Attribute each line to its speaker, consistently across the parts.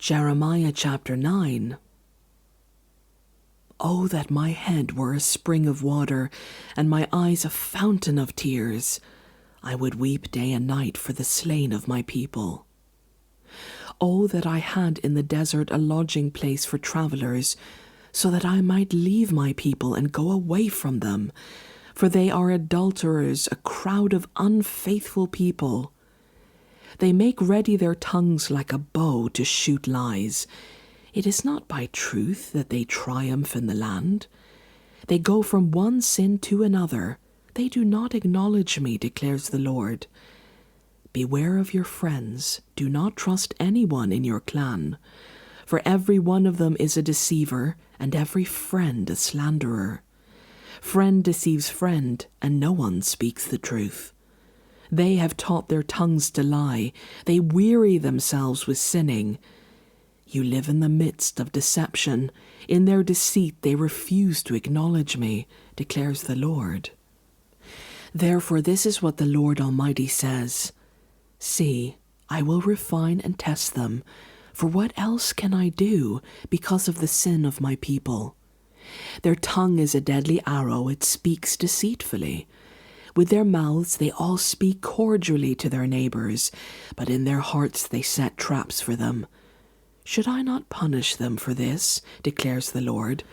Speaker 1: Jeremiah chapter 9. Oh, that my head were a spring of water, and my eyes a fountain of tears. I would weep day and night for the slain of my people. Oh, that I had in the desert a lodging place for travelers, so that I might leave my people and go away from them. For they are adulterers, a crowd of unfaithful people. They make ready their tongues like a bow to shoot lies. It is not by truth that they triumph in the land. They go from one sin to another. They do not acknowledge me, declares the Lord. Beware of your friends. Do not trust anyone in your clan. For every one of them is a deceiver, and every friend a slanderer. Friend deceives friend, and no one speaks the truth. They have taught their tongues to lie. They weary themselves with sinning. You live in the midst of deception. In their deceit they refuse to acknowledge me, declares the Lord. Therefore this is what the Lord Almighty says. See, I will refine and test them, for what else can I do because of the sin of my people? Their tongue is a deadly arrow, it speaks deceitfully. With their mouths they all speak cordially to their neighbors, but in their hearts they set traps for them. Should I not punish them for this, declares the Lord?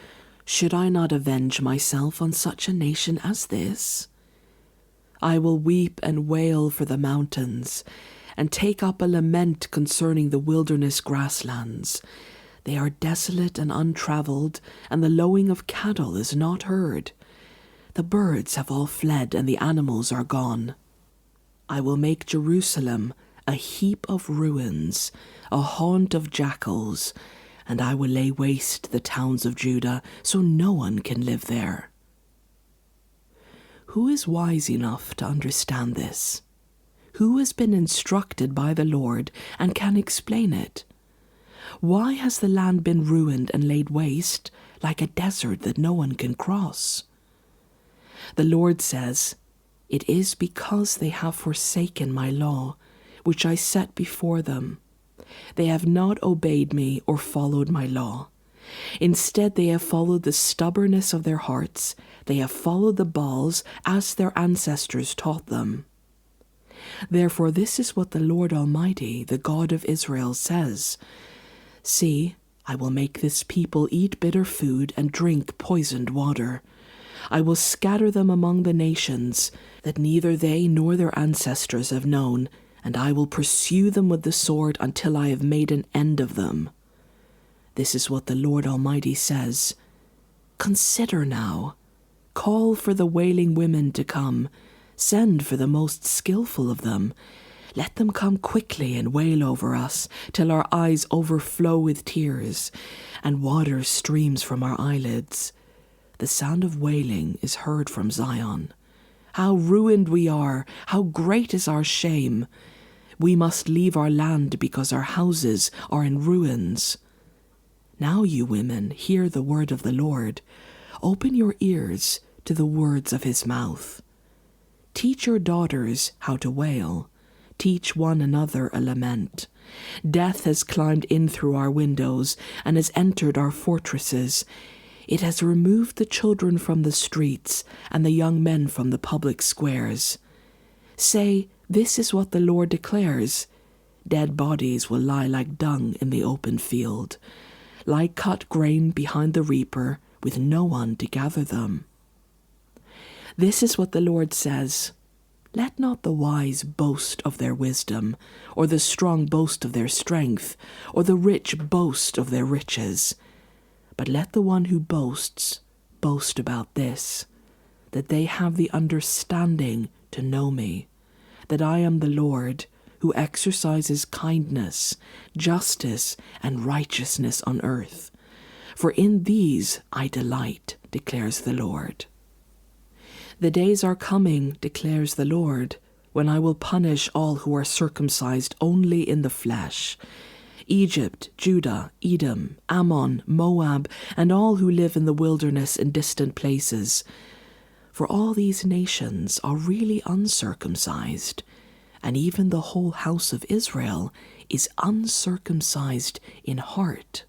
Speaker 1: Should I not avenge myself on such a nation as this? I will weep and wail for the mountains, and take up a lament concerning the wilderness grasslands. They are desolate and untraveled, and the lowing of cattle is not heard. The birds have all fled, and the animals are gone. I will make Jerusalem a heap of ruins, a haunt of jackals, and I will lay waste the towns of Judah, so no one can live there. Who is wise enough to understand this? Who has been instructed by the Lord and can explain it? Why has the land been ruined and laid waste, like a desert that no one can cross? The Lord says, It is because they have forsaken my law, which I set before them. They have not obeyed me or followed my law. Instead, they have followed the stubbornness of their hearts. They have followed the Baals as their ancestors taught them. Therefore, this is what the Lord Almighty, the God of Israel, says. See, I will make this people eat bitter food and drink poisoned water. I will scatter them among the nations that neither they nor their ancestors have known, and I will pursue them with the sword until I have made an end of them. This is what the Lord Almighty says. Consider now. Call for the wailing women to come. Send for the most skillful of them. Let them come quickly and wail over us, till our eyes overflow with tears, and water streams from our eyelids. The sound of wailing is heard from Zion. How ruined we are! How great is our shame! We must leave our land because our houses are in ruins. Now, you women, hear the word of the Lord. Open your ears to the words of his mouth. Teach your daughters how to wail. Teach one another a lament. Death has climbed in through our windows and has entered our fortresses. It has removed the children from the streets and the young men from the public squares. Say, this is what the Lord declares. Dead bodies will lie like dung in the open field, like cut grain behind the reaper, with no one to gather them. This is what the Lord says. Let not the wise boast of their wisdom, or the strong boast of their strength, or the rich boast of their riches. But let the one who boasts boast about this, that they have the understanding to know me, that I am the Lord, who exercises kindness, justice, and righteousness on earth. For in these I delight, declares the Lord. The days are coming, declares the Lord, when I will punish all who are circumcised only in the flesh. Egypt, Judah, Edom, Ammon, Moab, and all who live in the wilderness in distant places. For all these nations are really uncircumcised, and even the whole house of Israel is uncircumcised in heart.